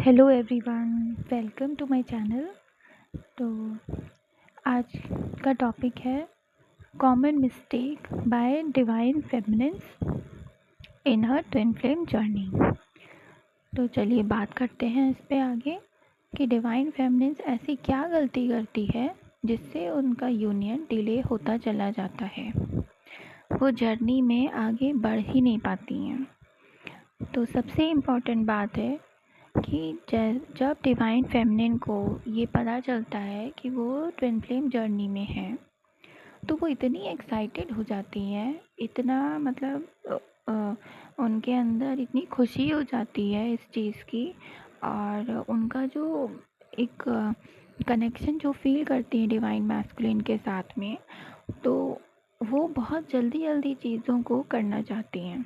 Hello everyone, welcome to my channel. तो आज का टॉपिक है common mistake by divine feminines in her twin flame journey. तो चलिए बात करते हैं इस पे आगे कि डिवाइन फेमिनिन्स ऐसी क्या गलती करती है जिससे उनका यूनियन डिले होता चला जाता है, वो जर्नी में आगे बढ़ ही नहीं पाती हैं। तो सबसे इम्पॉर्टेंट बात है कि जब डिवाइन फेमिनिन को ये पता चलता है कि वो ट्विन फ्लेम जर्नी में है, तो वो इतनी एक्साइटेड हो जाती हैं, इतना उनके अंदर इतनी खुशी हो जाती है इस चीज़ की, और उनका जो एक कनेक्शन जो फील करती है डिवाइन मैस्कुलिन के साथ में, तो वो बहुत जल्दी जल्दी चीज़ों को करना चाहती हैं।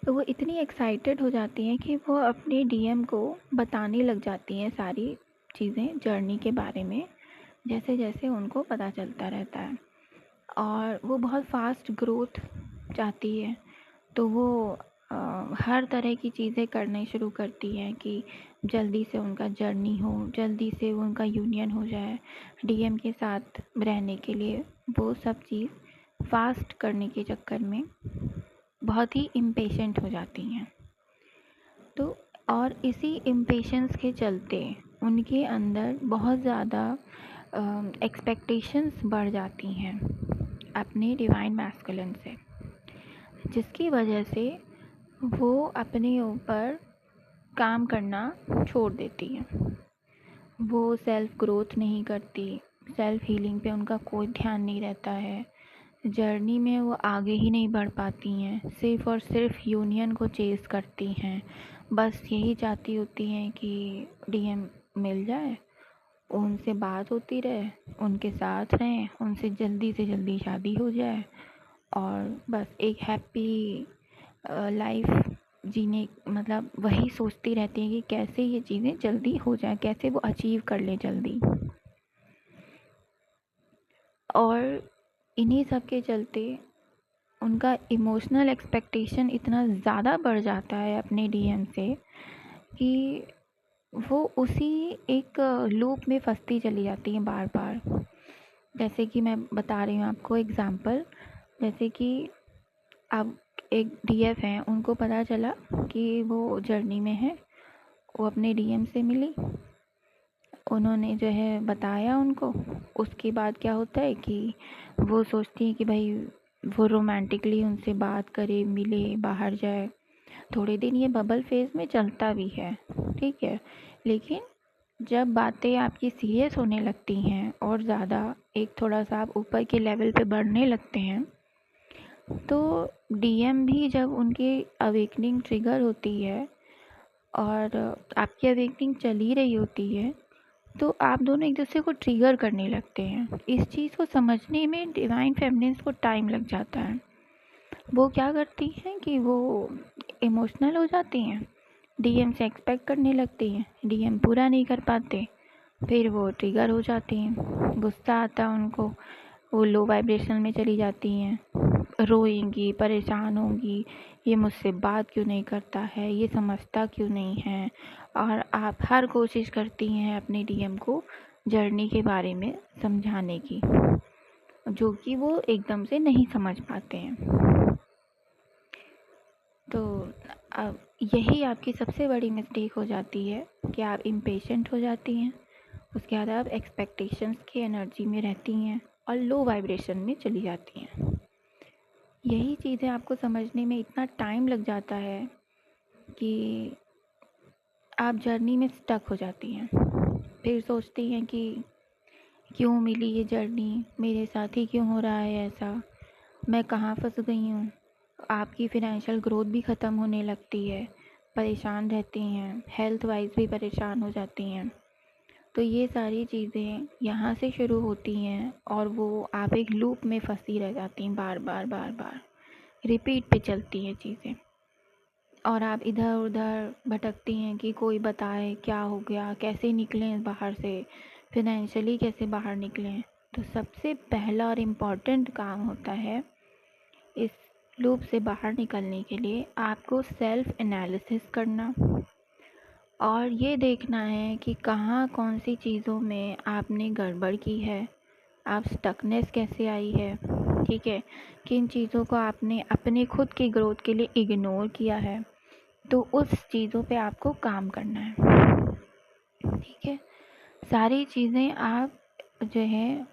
तो वो इतनी एक्साइटेड हो जाती हैं कि वो अपने डीएम को बताने लग जाती हैं सारी चीज़ें जर्नी के बारे में, जैसे जैसे उनको पता चलता रहता है। और वो बहुत फास्ट ग्रोथ चाहती है, तो वो हर तरह की चीज़ें करने शुरू करती हैं कि जल्दी से उनका जर्नी हो, जल्दी से उनका यूनियन हो जाए। डीएम के साथ रहने के लिए वो सब चीज़ फास्ट करने के चक्कर में बहुत ही इम्पेशेंट हो जाती हैं। तो और इसी इम्पेशेंस के चलते उनके अंदर बहुत ज़्यादा एक्सपेक्टेशंस बढ़ जाती हैं अपने डिवाइन मैस्कुलिन से, जिसकी वजह से वो अपने ऊपर काम करना छोड़ देती हैं। वो सेल्फ ग्रोथ नहीं करती, सेल्फ हीलिंग पे उनका कोई ध्यान नहीं रहता है, जर्नी में वो आगे ही नहीं बढ़ पाती हैं, सिर्फ़ और सिर्फ यूनियन को चेज़ करती हैं। बस यही चाहती होती हैं कि डीएम मिल जाए, उनसे बात होती रहे, उनके साथ रहें, उनसे जल्दी से जल्दी शादी हो जाए और बस एक हैप्पी लाइफ जीने, मतलब वही सोचती रहती हैं कि कैसे ये चीज़ें जल्दी हो जाए, कैसे वो अचीव कर लें जल्दी। और इन्हीं सब के चलते उनका इमोशनल एक्सपेक्टेशन इतना ज़्यादा बढ़ जाता है अपने डीएम से कि वो उसी एक लूप में फंसती चली जाती हैं बार बार। जैसे कि मैं बता रही हूँ आपको एग्ज़ाम्पल, जैसे कि अब एक डीएफ हैं, उनको पता चला कि वो जर्नी में है, वो अपने डीएम से मिली, उन्होंने जो है बताया उनको। उसके बाद क्या होता है कि वो सोचती हैं कि भाई वो रोमांटिकली उनसे बात करे, मिले, बाहर जाए। थोड़े दिन ये बबल फेज़ में चलता भी है, ठीक है, लेकिन जब बातें आपकी सीरियस होने लगती हैं और ज़्यादा एक थोड़ा सा आप ऊपर के लेवल पे बढ़ने लगते हैं, तो डीएम भी जब उनकी अवेकनिंग ट्रिगर होती है और आपकी अवेकनिंग चल ही रही होती है, तो आप दोनों एक दूसरे को ट्रिगर करने लगते हैं। इस चीज़ को समझने में डिवाइन फेमिनिन्स को टाइम लग जाता है। वो क्या करती हैं कि वो इमोशनल हो जाती हैं, डीएम से एक्सपेक्ट करने लगती हैं, डीएम पूरा नहीं कर पाते, फिर वो ट्रिगर हो जाती हैं, गुस्सा आता है उनको, वो लो वाइब्रेशन में चली जाती हैं, रोएंगी, परेशान होंगी, ये मुझसे बात क्यों नहीं करता है, ये समझता क्यों नहीं है। और आप हर कोशिश करती हैं अपने डीएम को जर्नी के बारे में समझाने की, जो कि वो एकदम से नहीं समझ पाते हैं। तो अब यही आपकी सबसे बड़ी मिस्टेक हो जाती है कि आप इम्पेशेंट हो जाती हैं, उसके बाद आप एक्सपेक्टेशंस की एनर्जी में रहती हैं और लो वाइब्रेशन में चली जाती हैं। यही चीज़ें आपको समझने में इतना टाइम लग जाता है कि आप जर्नी में स्टक हो जाती हैं। फिर सोचती हैं कि क्यों मिली ये जर्नी, मेरे साथ ही क्यों हो रहा है ऐसा, मैं कहाँ फंस गई हूँ। आपकी फ़ाइनेंशियल ग्रोथ भी ख़त्म होने लगती है, परेशान रहती हैं, हेल्थ वाइज भी परेशान हो जाती हैं। तो ये सारी चीज़ें यहाँ से शुरू होती हैं और वो आप एक लूप में फंसी रह जाती हैं, बार बार बार बार रिपीट पे चलती हैं चीज़ें, और आप इधर उधर भटकती हैं कि कोई बताए क्या हो गया, कैसे निकलें बाहर से, फिनेंशियली कैसे बाहर निकलें। तो सबसे पहला और इम्पॉर्टेंट काम होता है इस लूप से बाहर निकलने के लिए आपको सेल्फ एनालिसिस करना, और ये देखना है कि कहाँ कौन सी चीज़ों में आपने गड़बड़ की है, आप स्टकनेस कैसे आई है, ठीक है, किन चीज़ों को आपने अपने खुद की ग्रोथ के लिए इग्नोर किया है, तो उस चीज़ों पे आपको काम करना है, ठीक है। सारी चीज़ें आप जो है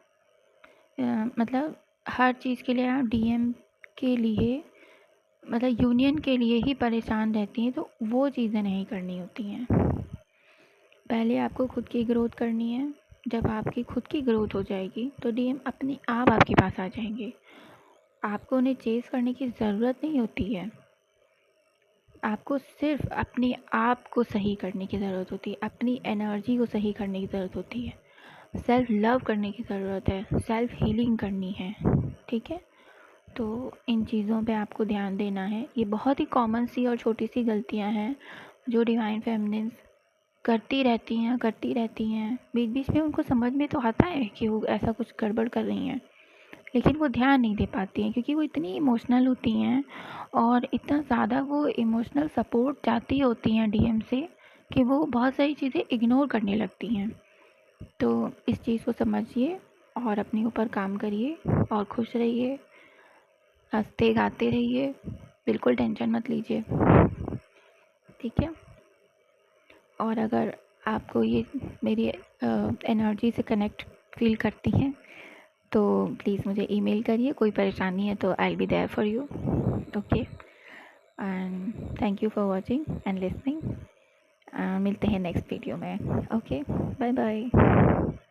मतलब हर चीज़ के लिए आप डीएम के लिए मतलब यूनियन के लिए ही परेशान रहती हैं, तो वो चीज़ें नहीं करनी होती हैं। पहले आपको खुद की ग्रोथ करनी है। जब आपकी खुद की ग्रोथ हो जाएगी तो डीएम अपने आप आपके पास आ जाएंगे। आपको उन्हें चेज़ करने की ज़रूरत नहीं होती है। आपको सिर्फ अपने आप को सही करने की ज़रूरत होती है, अपनी एनर्जी को सही करने की ज़रूरत होती है, सेल्फ लव करने की ज़रूरत है, सेल्फ हीलिंग करनी है, ठीक है। तो इन चीज़ों पे आपको ध्यान देना है। ये बहुत ही कॉमन सी और छोटी सी गलतियाँ हैं जो डिवाइन फेमिनिन्स करती रहती हैं। बीच बीच में उनको समझ में तो आता है कि वो ऐसा कुछ गड़बड़ कर रही हैं, लेकिन वो ध्यान नहीं दे पाती हैं क्योंकि वो इतनी इमोशनल होती हैं और इतना ज़्यादा वो इमोशनल सपोर्ट चाहती होती हैं डीएम से कि वो बहुत सारी चीज़ें इग्नोर करने लगती हैं। तो इस चीज़ को समझिए और अपने ऊपर काम करिए और खुश रहिए, हंसते गाते रहिए, बिल्कुल टेंशन मत लीजिए, ठीक है। और अगर आपको ये मेरी एनर्जी से कनेक्ट फील करती हैं तो प्लीज़ मुझे ईमेल करिए। कोई परेशानी है तो I will be there for you, okay. And thank you for watching and listening. मिलते हैं नेक्स्ट वीडियो में, ओके, बाय बाय।